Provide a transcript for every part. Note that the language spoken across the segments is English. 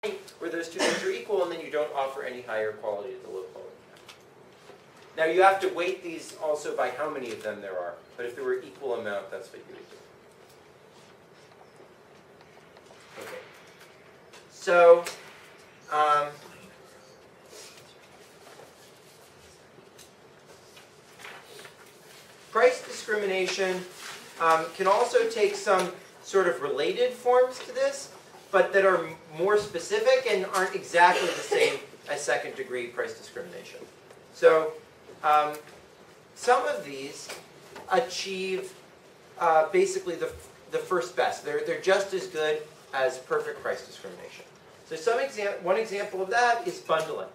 where those two things are equal, and then you don't offer any higher quality at the low quality. Now you have to weight these also by how many of them there are, but if there were equal amount, that's what you would do. Okay. So, price discrimination can also take some sort of related forms to this, but that are more specific and aren't exactly the same as second-degree price discrimination. So, some of these achieve basically the first best. They're just as good as perfect price discrimination. So one example of that is bundling.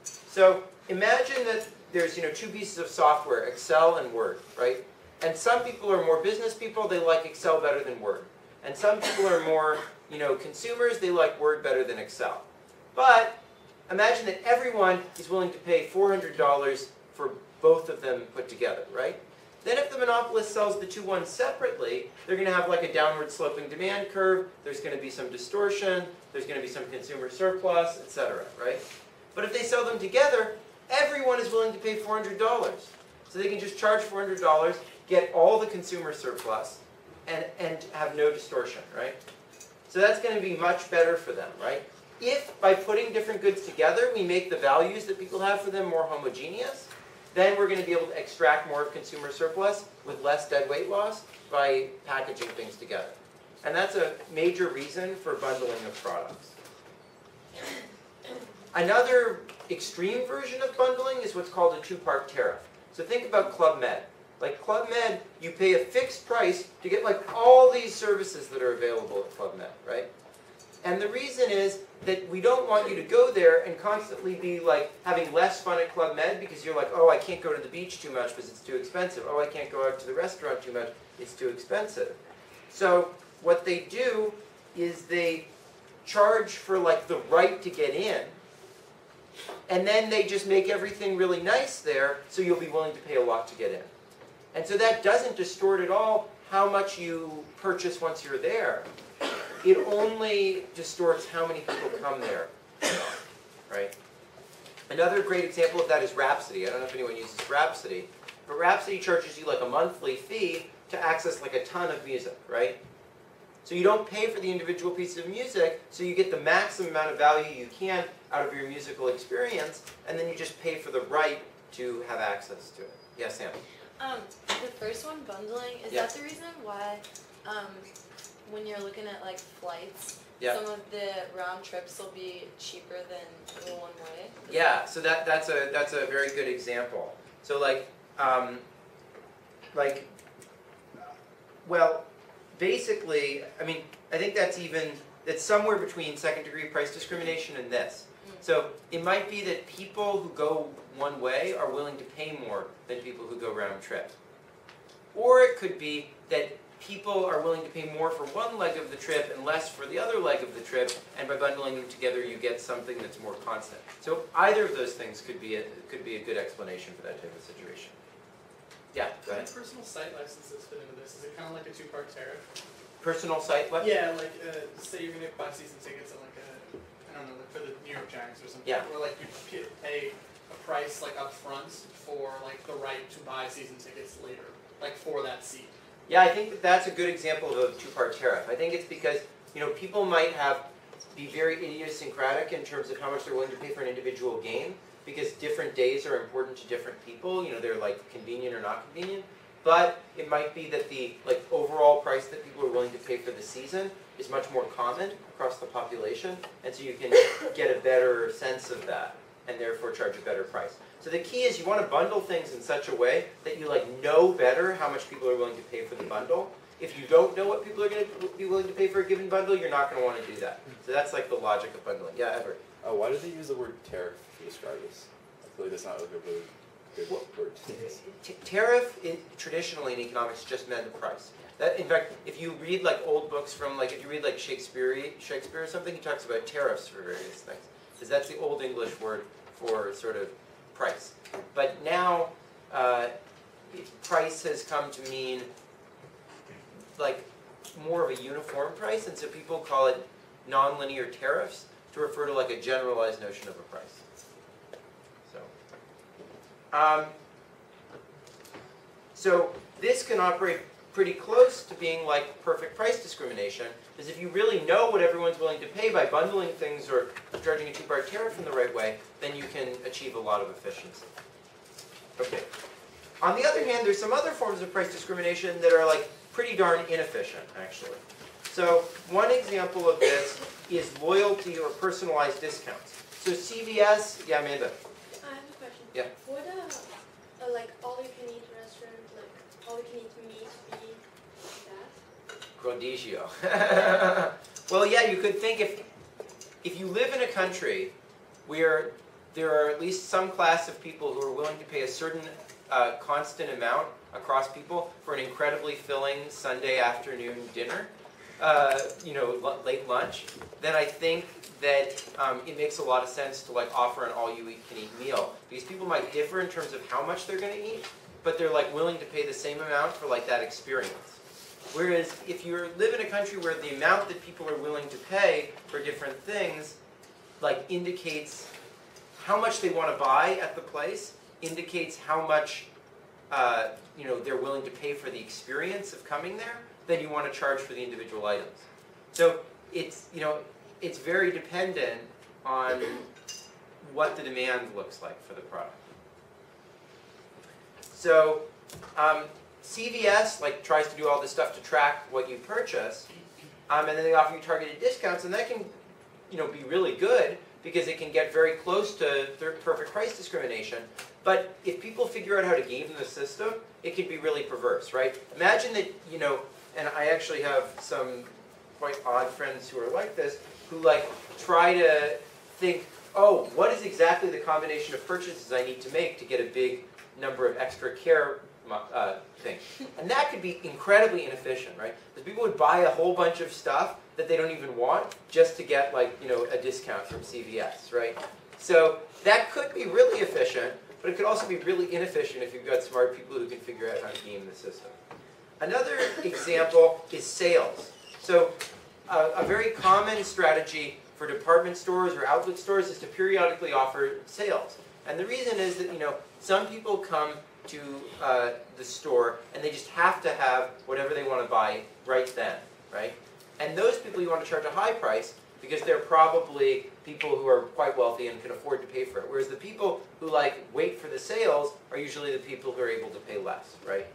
So imagine that there's two pieces of software, Excel and Word, right? And some people are more business people, they like Excel better than Word. And some people are more consumers, they like Word better than Excel. But imagine that everyone is willing to pay $400 for both of them put together, right? Then if the monopolist sells the two ones separately, they're going to have like a downward sloping demand curve, there's going to be some distortion, there's going to be some consumer surplus, etc., right? But if they sell them together, everyone is willing to pay $400. So they can just charge $400, get all the consumer surplus, and have no distortion, right? So that's going to be much better for them, right? If by putting different goods together, we make the values that people have for them more homogeneous, then we're going to be able to extract more of consumer surplus with less dead weight loss by packaging things together. And that's a major reason for bundling of products. Another extreme version of bundling is what's called a two-part tariff. So think about Club Med. Like Club Med, you pay a fixed price to get like all these services that are available at Club Med, right? And the reason is that we don't want you to go there and constantly be like having less fun at Club Med because you're like, oh, I can't go to the beach too much because it's too expensive. Oh, I can't go out to the restaurant too much, it's too expensive. So what they do is they charge for like the right to get in, and then they just make everything really nice there so you'll be willing to pay a lot to get in. And so that doesn't distort at all how much you purchase once you're there. It only distorts how many people come there, right? Another great example of that is Rhapsody. I don't know if anyone uses Rhapsody, but Rhapsody charges you like a monthly fee to access like a ton of music, right? So you don't pay for the individual piece of music, so you get the maximum amount of value you can out of your musical experience, and then you just pay for the right to have access to it. Yeah, Sam? The first one, bundling, is that the reason why when you're looking at like flights, some of the round trips will be cheaper than the one way? Yeah, so that's a very good example. So well, basically, I mean, I think that's somewhere between second-degree price discrimination and this. So it might be that people who go one way are willing to pay more than people who go round trip. Or it could be that people are willing to pay more for one leg of the trip and less for the other leg of the trip, and by bundling them together you get something that's more constant. So either of those things could be a good explanation for that type of situation. Yeah, go ahead. Personal site licenses fit into this? Is it kind of like a two-part tariff? Personal site, what? Yeah, like say you're going to buy season tickets at like I don't know, like for the New York Giants or something. Yeah. Or like you pay a price like up front for like the right to buy season tickets later, like for that seat. Yeah, I think that's a good example of a two-part tariff. I think it's because people might be very idiosyncratic in terms of how much they're willing to pay for an individual game, because different days are important to different people. They're like convenient or not convenient. But it might be that the overall price that people are willing to pay for the season is much more common across the population, and so you can get a better sense of that, and therefore charge a better price. So the key is you want to bundle things in such a way that you know better how much people are willing to pay for the bundle. If you don't know what people are going to be willing to pay for a given bundle, you're not going to want to do that. So that's like the logic of bundling. Yeah, Everett? Why do they use the word tariff to describe this? I feel like that's not like a really good word to use. Tariff, traditionally in economics, just meant the price. In fact, if you read old books from if you read Shakespeare or something, he talks about tariffs for various things, because that's the old English word for sort of price. But now, price has come to mean more of a uniform price, and so people call it nonlinear tariffs, to refer to like a generalized notion of a price. So this can operate pretty close to being like perfect price discrimination, because if you really know what everyone's willing to pay by bundling things or charging a 2-part tariff in the right way, then you can achieve a lot of efficiency. Okay. On the other hand, there's some other forms of price discrimination that are like pretty darn inefficient, actually. So one example of this is loyalty or personalized discounts. So CVS, yeah, Amanda. I have a question. Yeah. Would like all-you-can-eat restaurant, like all-you-can-eat meat, be that? Prodigio. Well, yeah, you could think if you live in a country where there are at least some class of people who are willing to pay a certain constant amount across people for an incredibly filling Sunday afternoon dinner, late lunch, then I think that it makes a lot of sense to like offer an all-you-can-eat meal, because people might differ in terms of how much they're going to eat, but they're like willing to pay the same amount for like that experience. Whereas if you live in a country where the amount that people are willing to pay for different things like indicates how much they want to buy at the place, indicates how much they're willing to pay for the experience of coming there, then you want to charge for the individual items. So it's very dependent on what the demand looks like for the product. So CVS tries to do all this stuff to track what you purchase, and then they offer you targeted discounts, and that can be really good because it can get very close to perfect price discrimination. But if people figure out how to game the system, it can be really perverse, right? Imagine that, and I actually have some quite odd friends who are like this, who try to think, oh, what is exactly the combination of purchases I need to make to get a big number of extra care things? And that could be incredibly inefficient, right? Because people would buy a whole bunch of stuff that they don't even want just to get a discount from CVS, right? So that could be really efficient, but it could also be really inefficient if you've got smart people who can figure out how to game the system. Another example is sales. So a very common strategy for department stores or outlet stores is to periodically offer sales. And the reason is that some people come to the store and they just have to have whatever they want to buy right then, right? And those people you want to charge a high price because they're probably people who are quite wealthy and can afford to pay for it. Whereas the people who wait for the sales are usually the people who are able to pay less, right?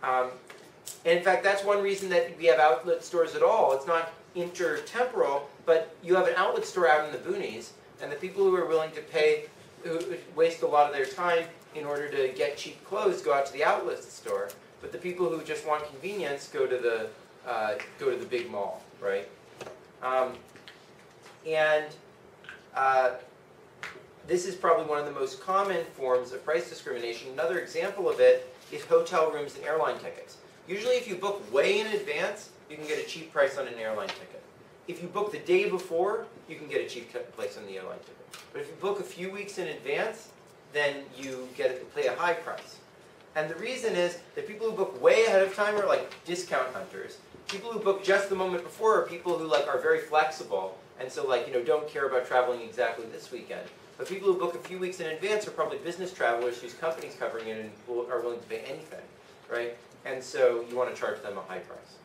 And in fact, that's one reason that we have outlet stores at all. It's not intertemporal, but you have an outlet store out in the boonies, and the people who are willing to pay, who waste a lot of their time in order to get cheap clothes, go out to the outlet store. But the people who just want convenience go to the big mall, right? This is probably one of the most common forms of price discrimination. Another example of it is hotel rooms and airline tickets. Usually if you book way in advance, you can get a cheap price on an airline ticket. If you book the day before, you can get a cheap price on the airline ticket. But if you book a few weeks in advance, then you pay a high price. And the reason is that people who book way ahead of time are discount hunters. People who book just the moment before are people who are very flexible and so don't care about traveling exactly this weekend. But people who book a few weeks in advance are probably business travelers whose company's covering it and are willing to pay anything, right? And so you want to charge them a high price.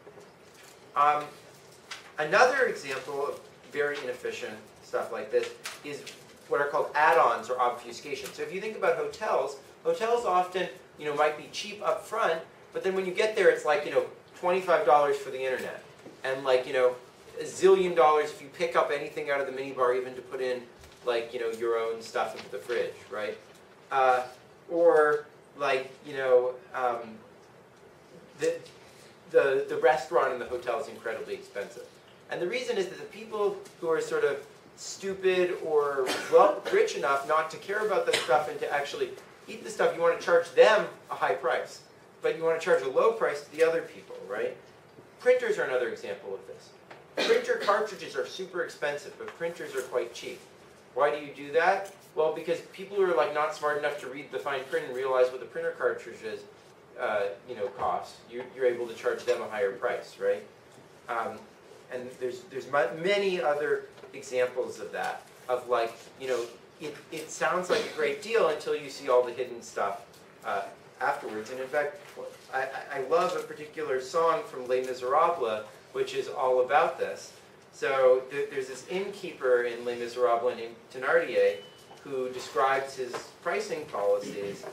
Another example of very inefficient stuff like this is what are called add-ons or obfuscation. So if you think about hotels, hotels often might be cheap up front, but then when you get there it's $25 for the internet, and a zillion dollars if you pick up anything out of the minibar, even to put in your own stuff into the fridge, right? Or the restaurant in the hotel is incredibly expensive. And the reason is that the people who are sort of stupid or rich enough not to care about that stuff and to actually eat the stuff, you want to charge them a high price. But you want to charge a low price to the other people, right? Printers are another example of this. Printer cartridges are super expensive, but printers are quite cheap. Why do you do that? Well, because people who are not smart enough to read the fine print and realize what the printer cartridges cost, you're able to charge them a higher price, right? And there's many other examples of that, of like, you know, it sounds like a great deal until you see all the hidden stuff afterwards. And in fact, I love a particular song from Les Miserables, which is all about this. So there's this innkeeper in Les Miserables named Thénardier who describes his pricing policies,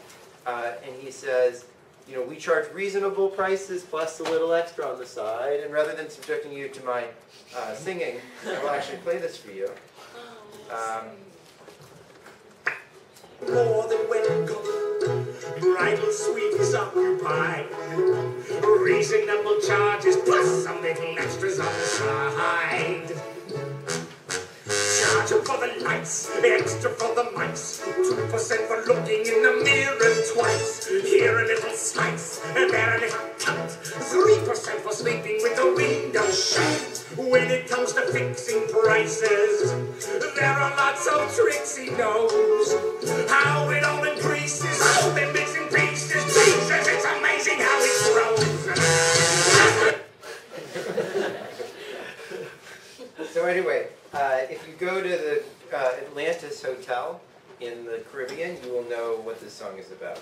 and he says, you know, we charge reasonable prices plus a little extra on the side, and rather than subjecting you to my singing, I will actually play this for you. More than welcome, bridal suite is occupied. Reasonable charges plus some little extras on the side. Charge for the lights, extra for the mics, 2% for looking in the mirror twice. Here a little slice, and there a little cut, 3% for sleeping with the window shut. When it comes to fixing prices, there are lots of tricks he knows. How it all increases, all them bits and pieces. Jesus, it's amazing how it grows. So anyway, if you go to the Atlantis Hotel in the Caribbean, you will know what this song is about.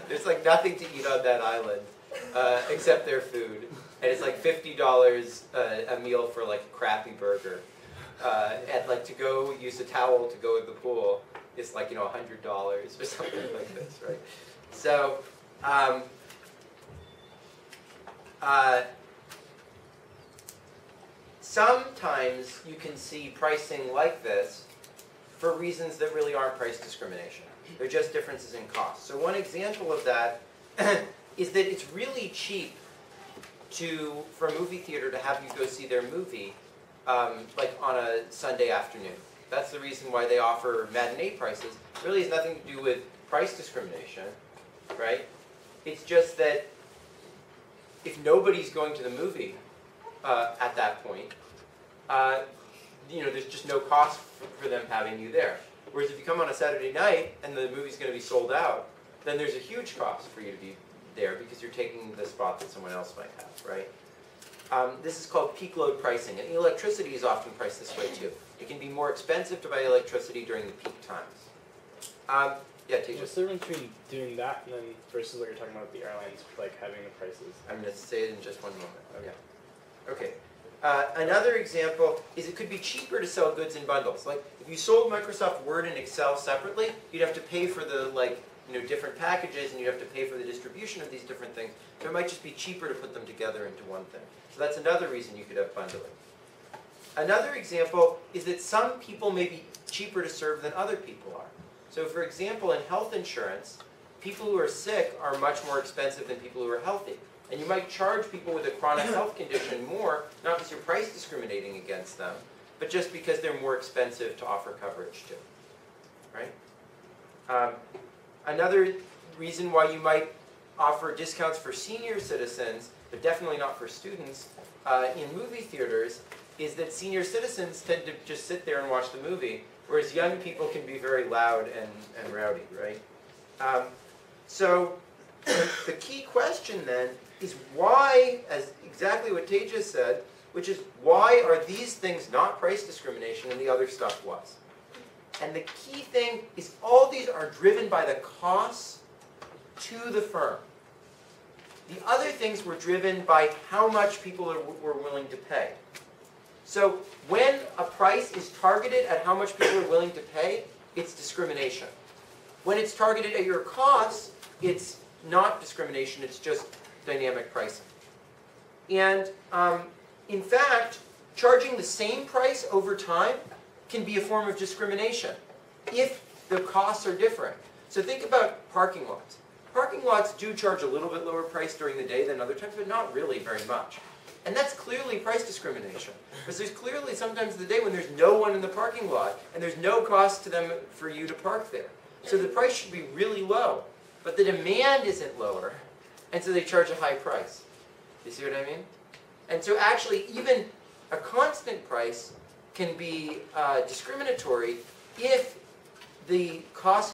There's like nothing to eat on that island except their food. And it's like $50 a meal for like a crappy burger. And like to go use a towel to go in the pool is like, you know, $100 or something like this, right? So, sometimes you can see pricing like this for reasons that really aren't price discrimination. They're just differences in cost. So one example of that is that it's really cheap for a movie theater to have you go see their movie like on a Sunday afternoon. That's the reason why they offer matinee prices. It really has nothing to do with price discrimination, right? It's just that if nobody's going to the movie at that point, you know, there's just no cost for them having you there. Whereas if you come on a Saturday night and the movie's going to be sold out, then there's a huge cost for you to be there because you're taking the spot that someone else might have, right? This is called peak load pricing, and electricity is often priced this way too. It can be more expensive to buy electricity during the peak times. Yeah, Tejas. What's the difference between doing that and then versus what you're talking about with the airlines, like having the prices? I'm going to say it in just one moment. Yeah. Okay. Another example is it could be cheaper to sell goods in bundles. Like if you sold Microsoft Word and Excel separately, you'd have to pay for the different packages, and you'd have to pay for the distribution of these different things. So it might just be cheaper to put them together into one thing. So that's another reason you could have bundling. Another example is that some people may be cheaper to serve than other people are. So for example, in health insurance, people who are sick are much more expensive than people who are healthy. And you might charge people with a chronic health condition more, not because you're price discriminating against them, but just because they're more expensive to offer coverage to, right? Another reason why you might offer discounts for senior citizens, but definitely not for students, in movie theaters, is that senior citizens tend to just sit there and watch the movie, whereas young people can be very loud and rowdy, right? So the key question then is why, as exactly what Tejas said, which is why are these things not price discrimination and the other stuff was? And the key thing is all these are driven by the costs to the firm. The other things were driven by how much people were willing to pay. So when a price is targeted at how much people are willing to pay, it's discrimination. When it's targeted at your costs, it's not discrimination, it's just dynamic pricing. And in fact, charging the same price over time can be a form of discrimination if the costs are different. So think about parking lots. Parking lots do charge a little bit lower price during the day than other times, but not really very much. And that's clearly price discrimination. Because there's clearly sometimes the day when there's no one in the parking lot, and there's no cost to them for you to park there. So the price should be really low, but the demand isn't lower, and so they charge a high price. You see what I mean? And so actually, even a constant price can be discriminatory if the cost